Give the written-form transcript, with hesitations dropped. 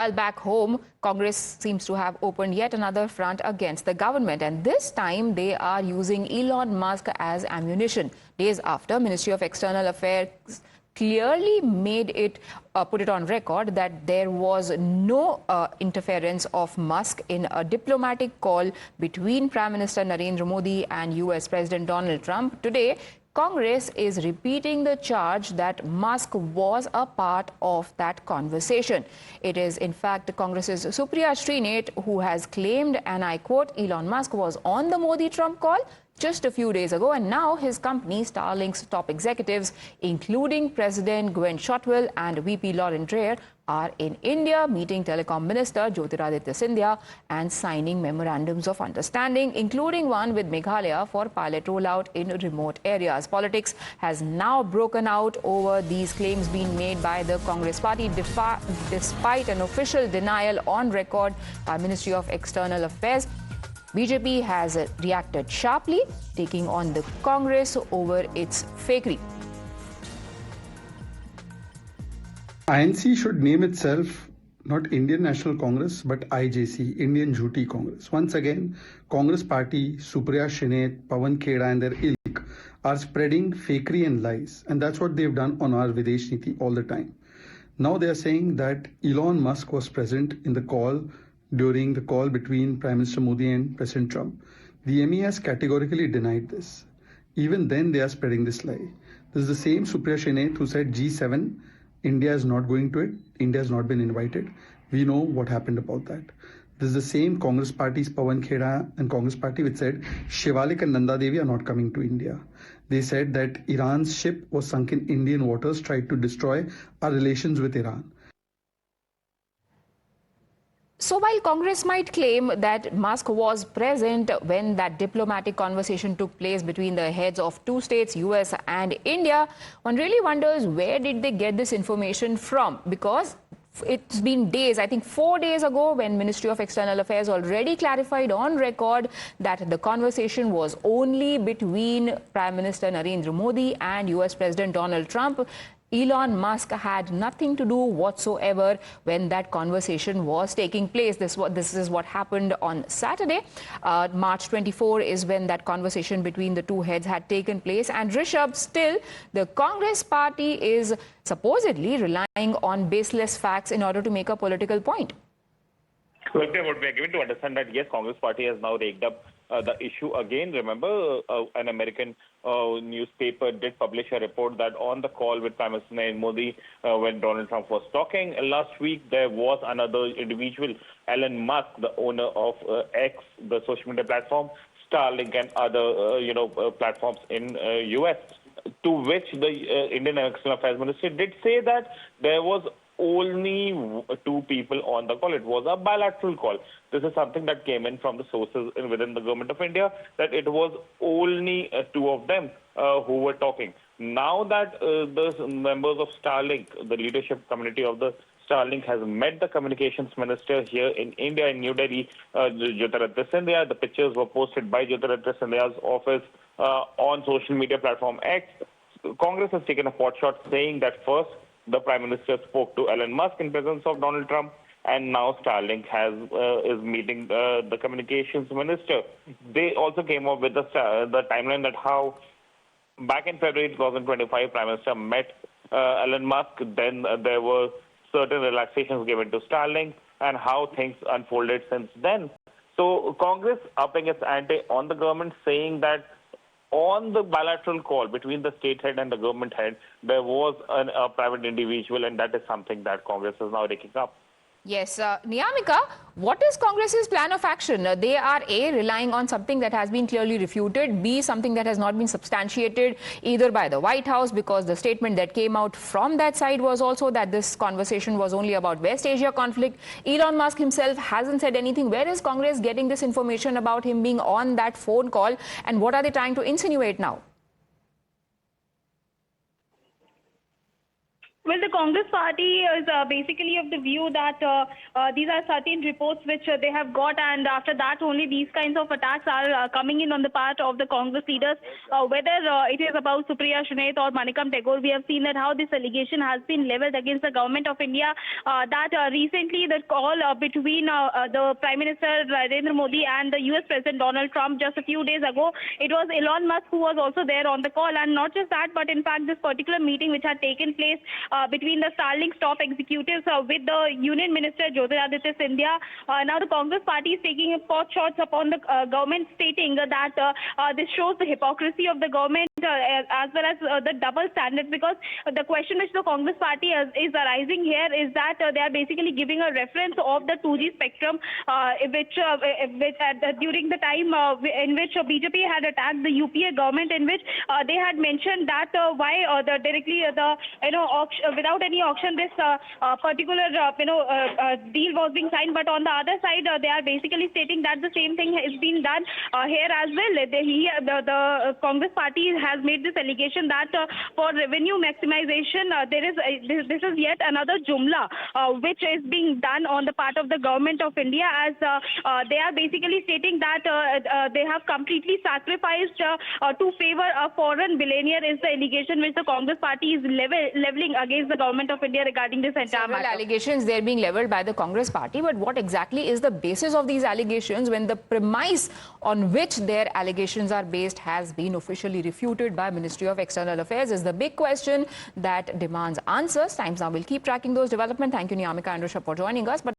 While back home, Congress seems to have opened yet another front against the government, and this time they are using Elon Musk as ammunition. Days after, Ministry of External Affairs clearly put it on record that there was no interference of Musk in a diplomatic call between Prime Minister Narendra Modi and US President Donald Trump. Today, Congress is repeating the charge that Musk was a part of that conversation. It is, in fact, Congress's Supriya Shrinate who has claimed, and I quote, Elon Musk was on the Modi-Trump call just a few days ago, and now his company, Starlink's top executives, including President Gwen Shotwell and VP Lauren Dreher, are in India meeting Telecom Minister Jyotiraditya Scindia and signing memorandums of understanding, including one with Meghalaya for pilot rollout in remote areas. Politics has now broken out over these claims being made by the Congress party, despite an official denial on record by Ministry of External Affairs. BJP has reacted sharply, taking on the Congress over its fakery. INC should name itself not Indian National Congress but IJC, Indian Jhoothi Congress. Once again, Congress party, Supriya Shrinate, Pawan Kheda and their ilk are spreading fakery and lies, and that's what they've done on our Videsh Niti all the time. Now they are saying that Elon Musk was present in the call during the call between Prime Minister Modi and President Trump. The ME has categorically denied this. Even then they are spreading this lie. This is the same Supriya Shrinate who said G7, India is not going to it. India has not been invited. We know what happened about that. This is the same Congress party's Pawan Kheda and Congress party which said Shivalik and Nanda Devi are not coming to India. They said that Iran's ship was sunk in Indian waters, tried to destroy our relations with Iran. So while Congress might claim that Musk was present when that diplomatic conversation took place between the heads of two states, US and India, one really wonders where did they get this information from? Because it's been days, I think 4 days ago, when Ministry of External Affairs already clarified on record that the conversation was only between Prime Minister Narendra Modi and US President Donald Trump. Elon Musk had nothing to do whatsoever when that conversation was taking place. This is what happened on Saturday. March 24 is when that conversation between the two heads had taken place. And Rishabh, still, the Congress party is supposedly relying on baseless facts in order to make a political point. Well, what we are given to understand that, yes, Congress party has now raked up the issue again. Remember, an American newspaper did publish a report that on the call with Prime Minister Narendra Modi when Donald Trump was talking last week, there was another individual, Elon Musk, the owner of X, the social media platform, Starlink and other platforms in US, to which the Indian External Affairs Ministry did say that there was only two people on the call. It was a bilateral call. This is something that came in from the sources within the government of India, that it was only two of them who were talking. Now that the members of Starlink, the leadership community of the Starlink, has met the communications minister here in India, in New Delhi, Jyotiraditya Scindia. The pictures were posted by Jyotiraditya Scindia's office on social media platform X. Congress has taken a pot shot saying that first, the Prime Minister spoke to Elon Musk in presence of Donald Trump, and now Starlink is meeting the communications minister. They also came up with the timeline that how back in February 2025, Prime Minister met Elon Musk. Then there were certain relaxations given to Starlink, and how things unfolded since then. So Congress upping its ante on the government, saying that on the bilateral call between the state head and the government head, there was a private individual, and that is something that Congress is now taking up. Yes. Niyamika, what is Congress's plan of action? They are A, relying on something that has been clearly refuted, B, something that has not been substantiated either by the White House, because the statement that came out from that side was also that this conversation was only about West Asia conflict. Elon Musk himself hasn't said anything. Where is Congress getting this information about him being on that phone call, and what are they trying to insinuate now? Well, the Congress party is basically of the view that these are certain reports which they have got, and after that only these kinds of attacks are coming in on the part of the Congress leaders. Whether it is about Supriya Shehzad or Manikam Tagore, we have seen that how this allegation has been leveled against the government of India. That recently the call between the Prime Minister Narendra Modi and the US President Donald Trump just a few days ago, it was Elon Musk who was also there on the call, and not just that, but in fact this particular meeting which had taken place between the Starlink's top executives with the Union Minister Jyotiraditya Scindia. Now the Congress party is taking pot shots upon the government, stating that this shows the hypocrisy of the government as well as the double standards, because the question which the Congress party is arising here is that they are basically giving a reference of the 2G spectrum which during the time in which BJP had attacked the UPA government, in which they had mentioned that why without any auction this particular deal was being signed. But on the other side, they are basically stating that the same thing is being done here as well. The Congress party has made this allegation that for revenue maximization, this is yet another jumla which is being done on the part of the government of India, as they are basically stating that they have completely sacrificed to favor a foreign billionaire, is the allegation which the Congress party is leveling against the government of India regarding this entire Several matter. allegations they're being leveled by the Congress party, but what exactly is the basis of these allegations when the premise on which their allegations are based has been officially refuted by Ministry of External Affairs is the big question that demands answers. Times Now will keep tracking those developments. Thank you, Niyamika and Rishabh, for joining us. But